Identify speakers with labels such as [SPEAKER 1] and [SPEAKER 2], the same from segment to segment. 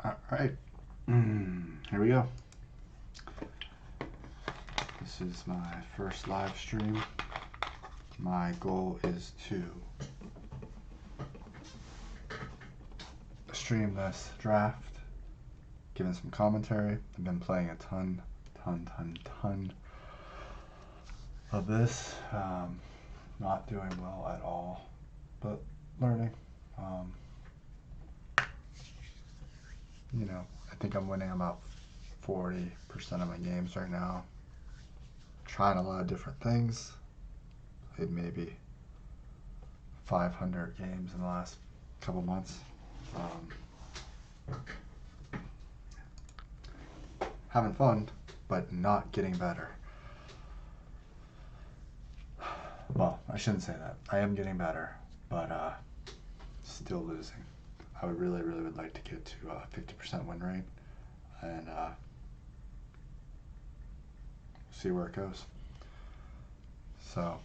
[SPEAKER 1] Alright, here we go. This is my first live stream. My goal is to stream this draft, giving some commentary. I've been playing a ton of this. Not doing well at all, but learning. You know, I think I'm winning about 40% of my games right now. Trying a lot of different things. Played maybe 500 games in the last couple months. Having fun, but not getting better. Well, I shouldn't say that. I am getting better, but still losing. I would really would like to get to 50% win rate and see where it goes. So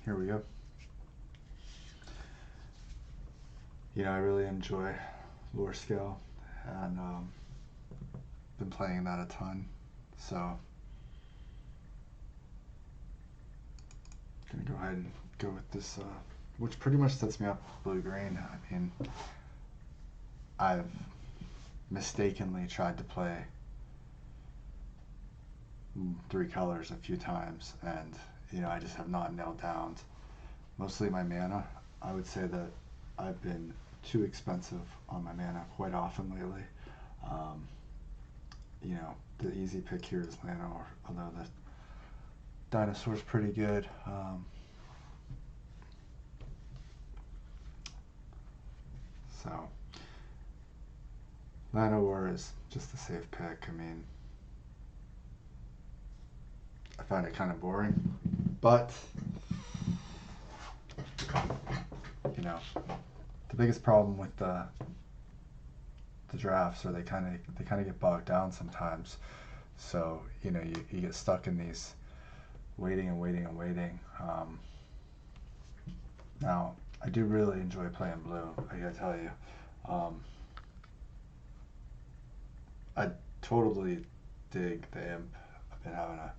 [SPEAKER 1] here we go. You know, I really enjoy lore scale and been playing that a ton. So gonna go ahead and go with this, which pretty much sets me up blue-green. I mean, I've mistakenly tried to play 3 colors a few times, and you know, I just have not nailed down mostly my mana. I would say that I've been too expensive on my mana quite often lately. You know, the easy pick here is Llanowar, although the dinosaur's pretty good. So Llanowar is just a safe pick. I mean, I find it kind of boring, but you know, the biggest problem with the drafts are they kind of get bogged down sometimes. So you know, you get stuck in these waiting. Now I do really enjoy playing blue, I gotta tell you. I totally dig the imp. I've been having a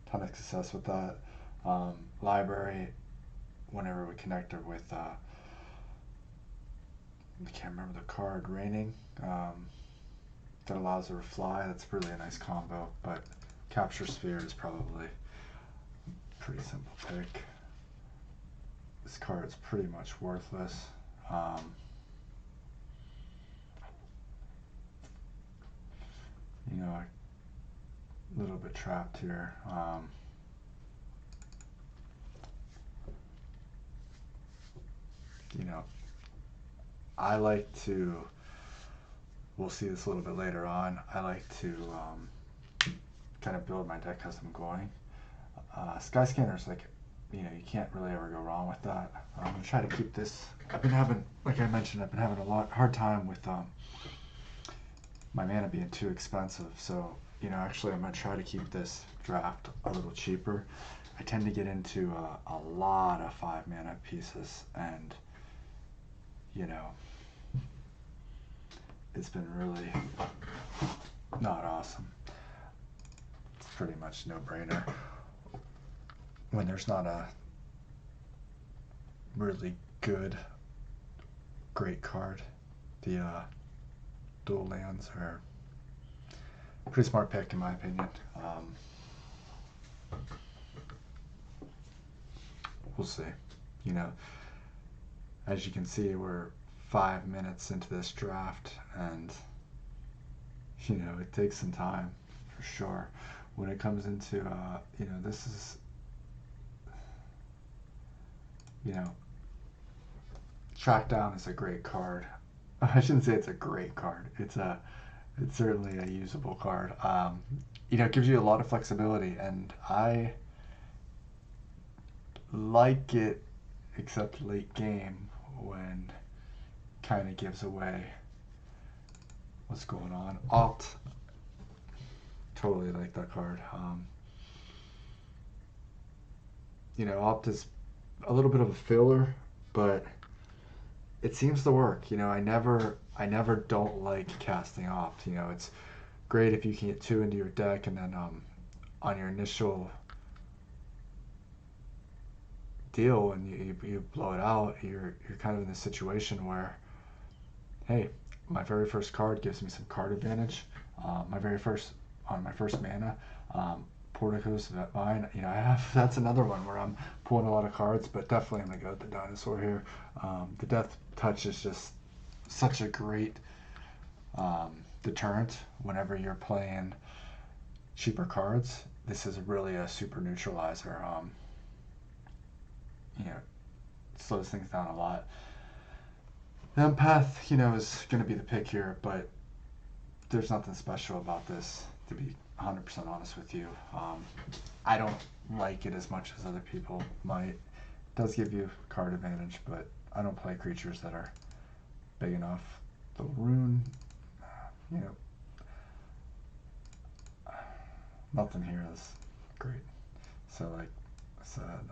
[SPEAKER 1] ton of success with that. Library, whenever we connect her with I can't remember the card, Raining, that allows her to fly. That's really a nice combo, but Capture Sphere is probably a pretty simple pick. This card's pretty much worthless. You know, a little bit trapped here. You know, I like to, we'll see this a little bit later on, I like to kind of build my deck as I'm going. Skyscanner's like, you know, you can't really ever go wrong with that. I'm going to try to keep this, I've been having, like I mentioned, I've been having a hard time with my mana being too expensive. So, you know, actually I'm going to try to keep this draft a little cheaper. I tend to get into a lot of 5 mana pieces, and you know, it's been really not awesome. It's pretty much no-brainer when there's not a really great card. The dual lands are a pretty smart pick in my opinion. We'll see. You know, as you can see, we're 5 minutes into this draft, and you know, it takes some time for sure. When it comes into you know, this is, you know, Track Down is a great card. I shouldn't say it's a great card. It's certainly a usable card. You know, it gives you a lot of flexibility, and I like it, except late game when kind of gives away what's going on. Opt, totally like that card. You know, Opt is a little bit of a filler, but it seems to work. I never don't like casting opt. It's great if you can get two into your deck, and then on your initial deal and you blow it out, you're kind of in this situation where, hey, my very first card gives me some card advantage. My very first on my first mana, Portico's Vine. I have that's another one where I'm pulling a lot of cards, but definitely I'm gonna go with the dinosaur here. The Death Touch is just such a great deterrent whenever you're playing cheaper cards. This is really a super neutralizer. You know, slows things down a lot. The Empath, is going to be the pick here, but there's nothing special about this, to be 100% honest with you. I don't like it as much as other people might. It does give you card advantage, but I don't play creatures that are big enough. The Rune, you know, nothing here is great. So, like I said,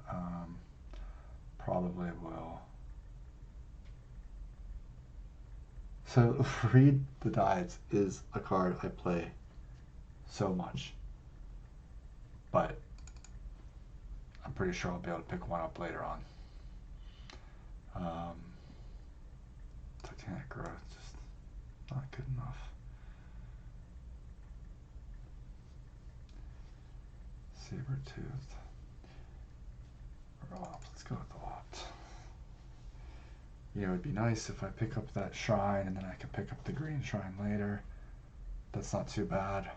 [SPEAKER 1] probably will. So, Read the Tides is a card I play so much, but I'm pretty sure I'll be able to pick one up later on. Titanic Growth, just not good enough. Saber-toothed. Let's go with the Opt. It'd be nice if I pick up that shrine and then I can pick up the green shrine later. That's not too bad.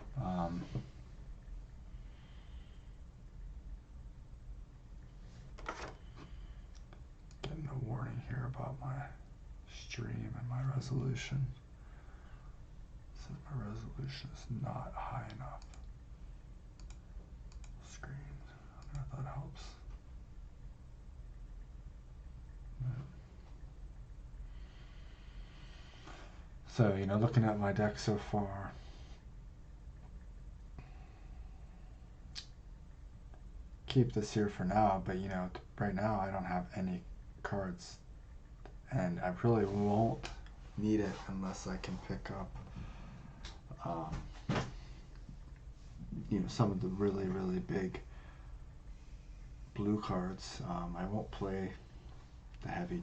[SPEAKER 1] Getting a warning here about my stream and my resolution. It says my resolution is not high enough. Screen. I don't know if that helps. So, looking at my deck so far, keep this here for now, but right now I don't have any cards, and I really won't need it unless I can pick up some of the really, really big blue cards. I won't play the heavy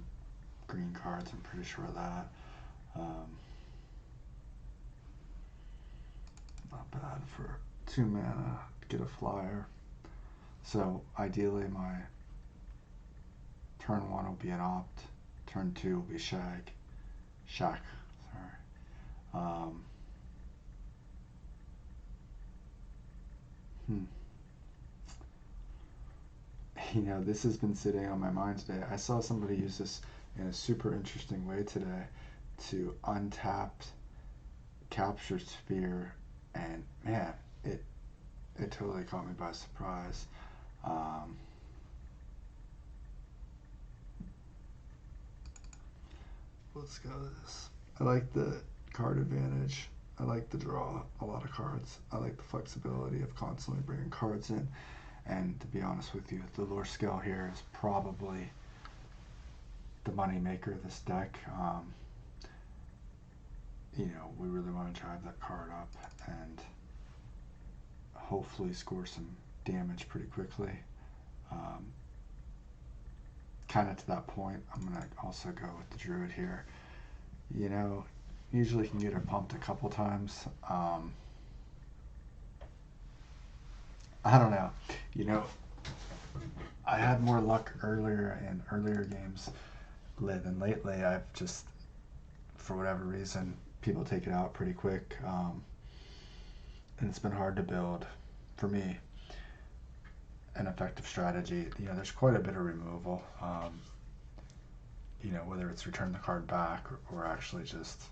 [SPEAKER 1] green cards, I'm pretty sure of that. Not bad for 2 mana to get a flyer. So ideally my turn 1 will be an Opt, turn 2 will be Shack, sorry. This has been sitting on my mind today. I saw somebody use this in a super interesting way today to untap Capture Sphere, and man, it totally caught me by surprise. Let's go with this. I like the card advantage. I like the draw a lot of cards. I like the flexibility of constantly bringing cards in. And to be honest with you, the lure skill here is probably the money maker of this deck. We really want to drive that card up and hopefully score some damage pretty quickly. Kind of to that point, I'm going to also go with the Druid here. Usually you can get her pumped a couple times. I don't know. I had more luck earlier in earlier games than lately. I've just, for whatever reason, people take it out pretty quick. And it's been hard to build, for me, an effective strategy. There's quite a bit of removal. Whether it's return the card back or actually just,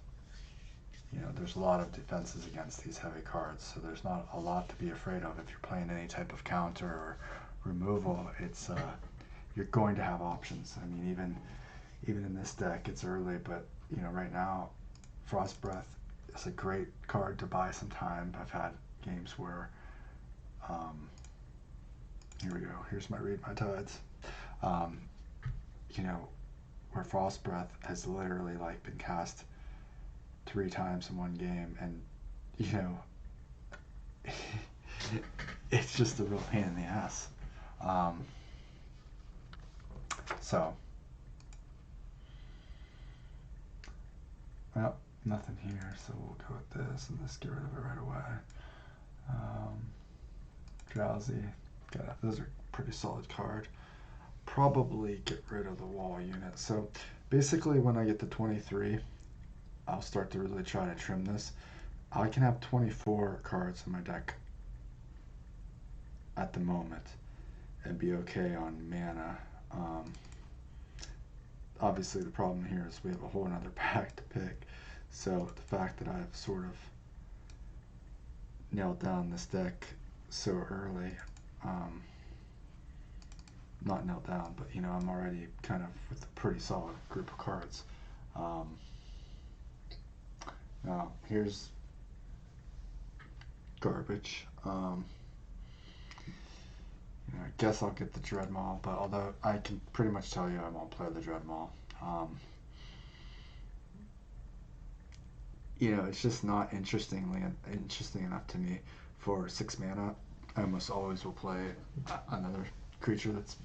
[SPEAKER 1] there's a lot of defenses against these heavy cards, so there's not a lot to be afraid of if you're playing any type of counter or removal. It's you're going to have options. I mean, even in this deck, it's early, but right now, Frost Breath is a great card to buy some time. I've had games where, here we go. Here's my Read My Tides. where Frost Breath has literally like been cast 3 times in one game, and you know, it's just a real pain in the ass. So, well, nothing here, so we'll go with this and let's get rid of it right away. Drowsy, those are pretty solid card. Probably get rid of the wall unit. So basically when I get to 23, I'll start to really try to trim this. I can have 24 cards in my deck at the moment and be okay on mana. Obviously the problem here is we have a whole another pack to pick. So the fact that I've sort of nailed down this deck so early, not nailed down, but you know, I'm already kind of with a pretty solid group of cards. Now here's garbage. You know, I guess I'll get the Dreadmaw, but although I can pretty much tell you I won't play the Dreadmaw. You know, it's just not interesting enough to me. For 6 mana, I almost always will play another creature that's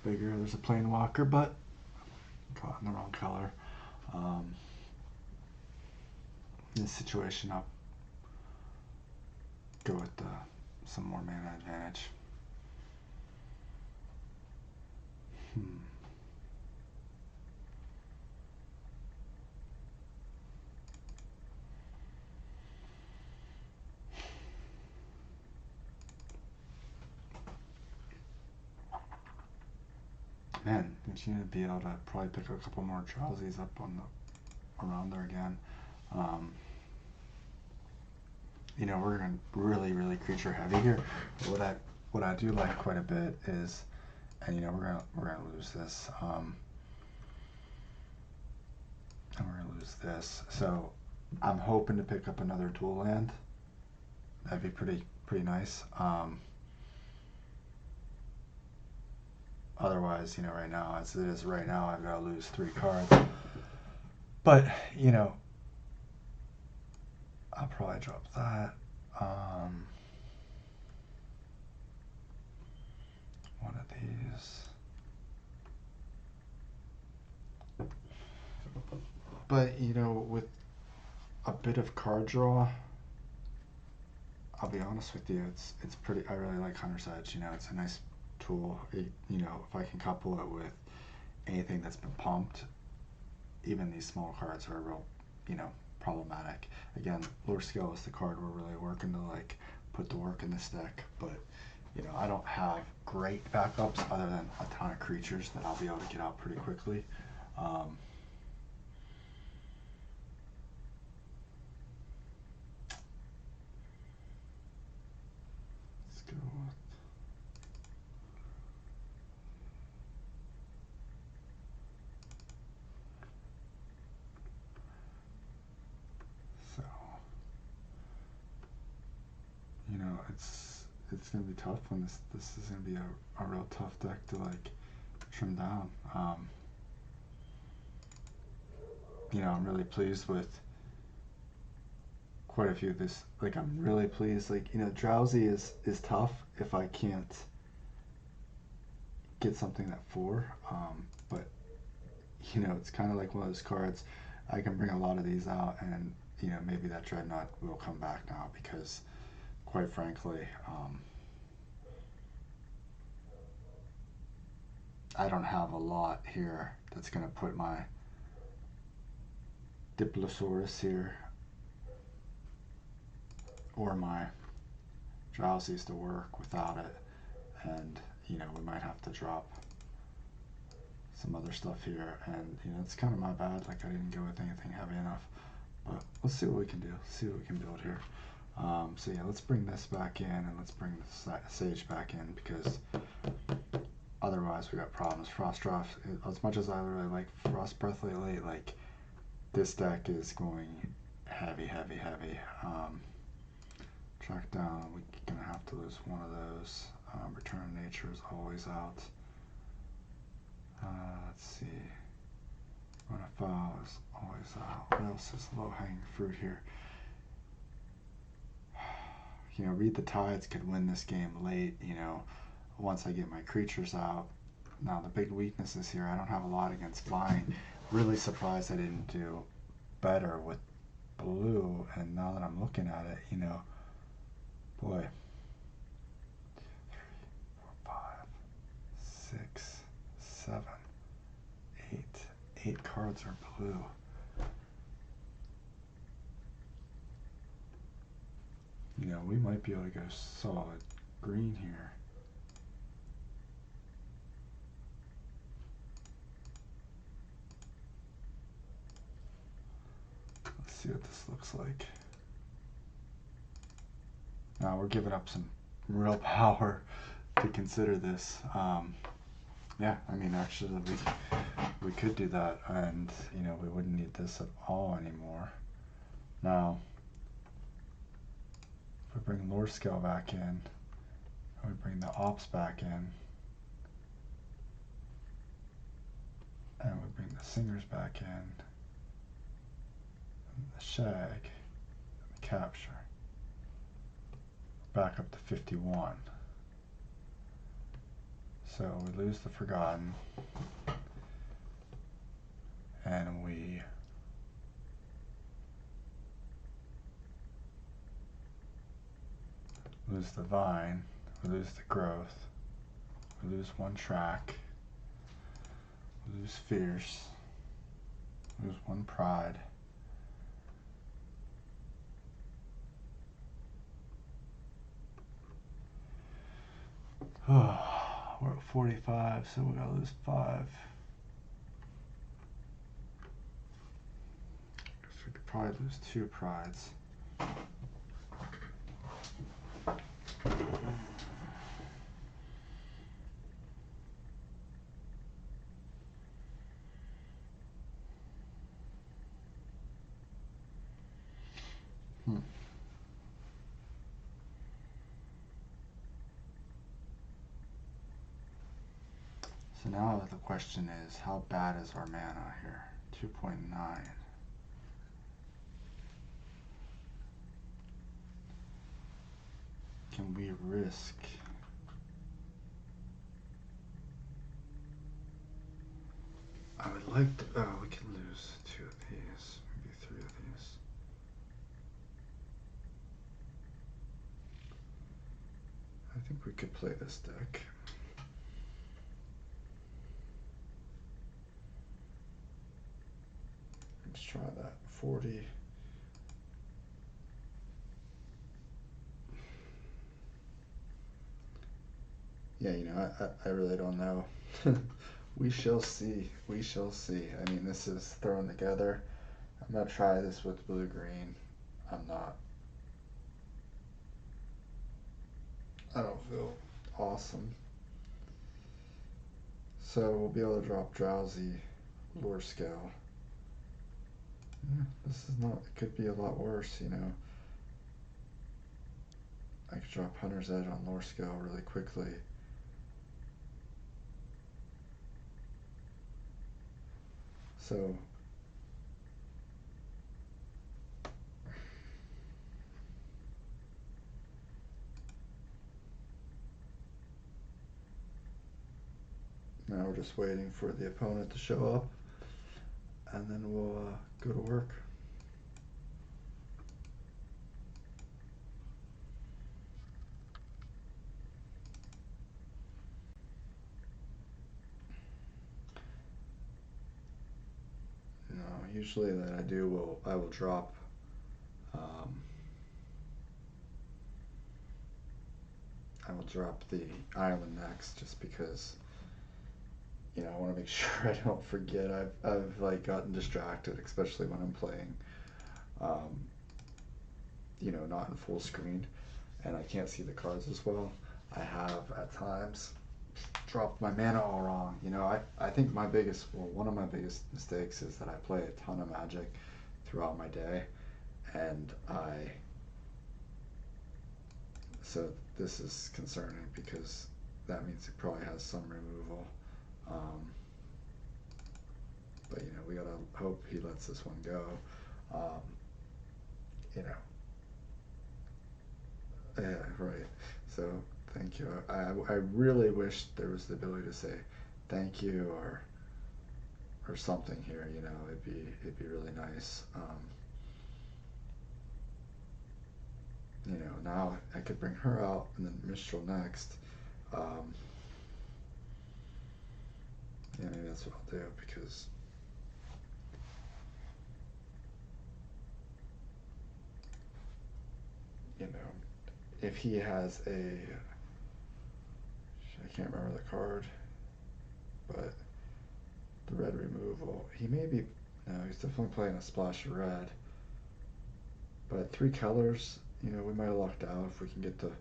[SPEAKER 1] bigger. There's a Planewalker, but caught in the wrong color. In this situation, I'll go with some more mana advantage. Man, you need to be able to probably pick a couple more Drowsies up on around there again. You know, we're gonna really creature heavy here. What I do like quite a bit is, and you know, we're gonna lose this. And we're gonna lose this. So I'm hoping to pick up another dual land. That'd be pretty nice. Otherwise, you know, right now, as it is right now, I've got to lose 3 cards. But, you know, I'll probably drop that. One of these. But, you know, with a bit of card draw, I'll be honest with you, it's pretty, I really like Hunter's Edge. You know, it's a nice tool. You know, if I can couple it with anything that's been pumped, even these small cards are real, you know, problematic. Again, Lure Skill is the card we're really working to like put to work in this deck, but you know, I don't have great backups other than a ton of creatures that I'll be able to get out pretty quickly. Let's go with so, you know, it's gonna be tough when this is gonna be a real tough deck to like trim down. You know, I'm really pleased with quite a few of this. Like, I'm really pleased. Like, you know, Drowsy is tough if I can't get something at 4. But you know, it's kind of like one of those cards. I can bring a lot of these out, and you know, maybe that Dreadnought will come back now because, quite frankly, I don't have a lot here that's gonna put my Diplosaurus here or my Drowsies to work without it, and you know, we might have to drop some other stuff here, and you know, it's kind of my bad, like I didn't go with anything heavy enough, but let's see what we can do, see what we can build here. So yeah, let's bring this back in, and let's bring the Sage back in, because otherwise we got problems. Frost Draft, as much as I really like Frost Breath lately, like this deck is going heavy. Track down, we're gonna have to lose one of those. Return of Nature is always out. Let's see. Run a foul is always what else is low-hanging fruit here? You know, Read the Tides could win this game late, you know, once I get my creatures out. Now, the big weakness is here, I don't have a lot against Vine. Really surprised I didn't do better with blue, and now that I'm looking at it, you know, boy. 3, 4, 5, 6, 7, 8. 8 cards are blue. You know, we might be able to go solid green here. Let's see what this looks like. Now we're giving up some real power to consider this. Yeah, I mean, actually, we could do that, and you know, we wouldn't need this at all anymore. Now, if we bring Lore Scale back in, and we bring the Ops back in, and we bring the Singers back in, and the Shag, and the Capture, back up to 51. So we lose the Forgotten, and we lose the Vine, we lose the Growth, we lose 1 track, we lose Fierce, we lose 1 Pride, we're at 45, so we gotta lose 5. Guess we could probably lose 2 Prides. So now the question is, how bad is our mana here? 2.9. Can we risk? I would like to, we can lose 2 of these, maybe 3 of these. I think we could play this deck. Let's try that. 40. Yeah, you know, I really don't know. We shall see. We shall see. I mean, this is thrown together. I'm going to try this with blue-green. I'm not. I don't feel awesome. So we'll be able to drop Drowsy, Lore Scale. Yeah, this is not, it could be a lot worse, you know. I could drop Hunter's Edge on Lore Scale really quickly. So now we're just waiting for the opponent to show up, and then we'll go to work. No, usually that I do I will drop I will drop the island next, just because, you know, I want to make sure I don't forget. I've like gotten distracted, especially when I'm playing, you know, not in full screen, and I can't see the cards as well. I have at times dropped my mana all wrong. You know, I think my biggest, well, one of my biggest mistakes is that I play a ton of Magic throughout my day, and so this is concerning because that means it probably has some removal. but you know, we gotta hope he lets this one go. Um, you know, yeah, right. So thank you. I really wish there was the ability to say thank you or something here. You know, it'd be really nice. You know, now I could bring her out and then Mistral next. Um, yeah, maybe that's what I'll do because you know if he has a I can't remember the card, but the red removal. He may be no, he's definitely playing a splash of red. But at 3 colors, you know, we might have lucked out if we can get to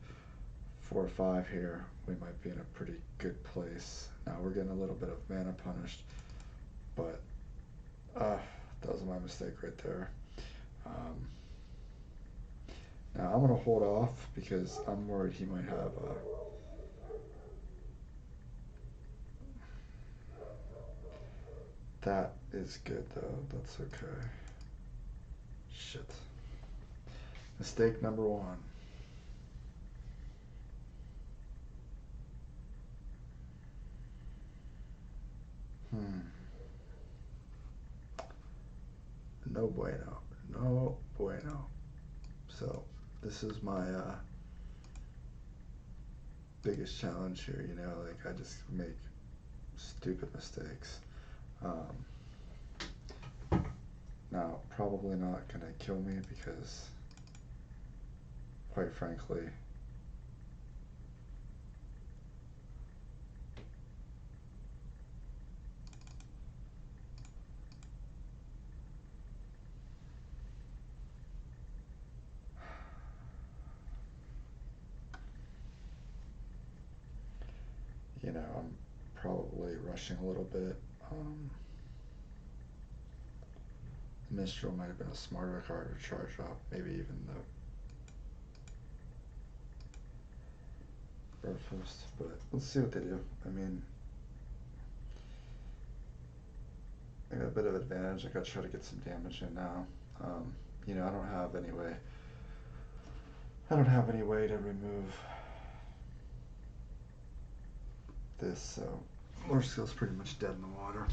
[SPEAKER 1] 4 or 5 here. We might be in a pretty good place. Now we're getting a little bit of mana punished, but that was my mistake right there. Um, Now I'm gonna hold off because I'm worried he might have. That is good though. That's okay. Shit. Mistake number one. Hmm. No bueno. No bueno. So this is my biggest challenge here. You know, like I just make stupid mistakes. Um, Now probably not gonna kill me because, quite frankly, you know, I'm probably rushing a little bit. Mistral might have been a smarter card to charge up, maybe even the Breakfast, but let's see what they do. I mean, I got a bit of advantage. I gotta try to get some damage in now. You know, I don't have any way. I don't have any way to remove this, so Lord Skill's pretty much dead in the water.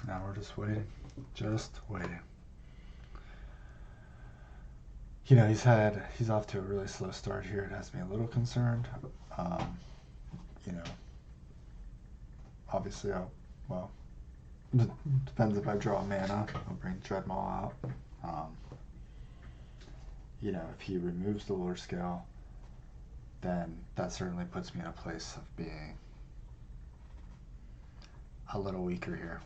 [SPEAKER 1] Now we're just waiting. Just waiting. You know, he's off to a really slow start here. It has me a little concerned. You know, obviously well, depends if I draw mana. I'll bring Dreadmaw out. You know, if he removes the lure scale, then that certainly puts me in a place of being a little weaker here.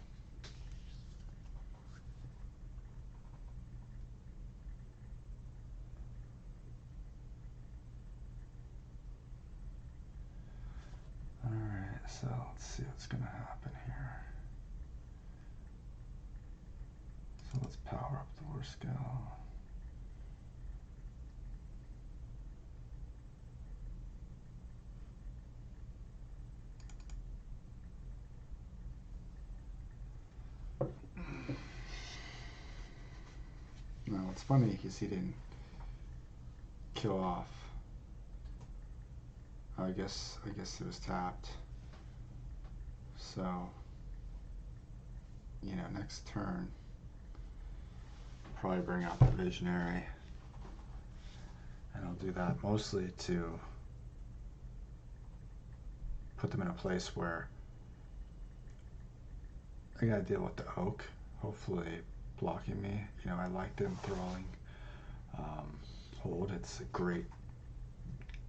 [SPEAKER 1] Alright, so let's see what's going to happen here. So let's power up the lure scale. Now it's funny because he didn't kill off. I guess it was tapped. So, you know, next turn, probably bring out the Visionary, and I'll do that mostly to put them in a place where I gotta deal with the Oak, hopefully blocking me. You know, I like the Enthralling Hold. It's a great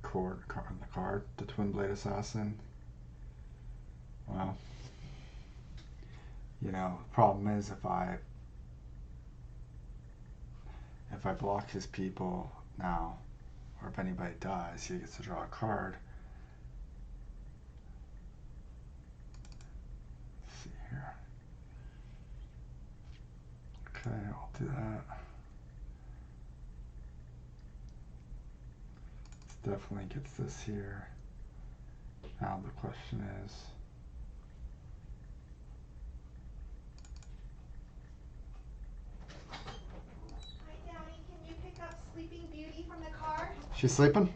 [SPEAKER 1] card on the card. The Twin Blade Assassin. Well, you know, the problem is if I if I block his people now, or if anybody dies, he gets to draw a card. Let's see here. Okay, I'll do that. This definitely gets this here. Now the question is,
[SPEAKER 2] Hi, Daddy. Can you pick up Sleeping Beauty from the car?
[SPEAKER 1] she's sleeping?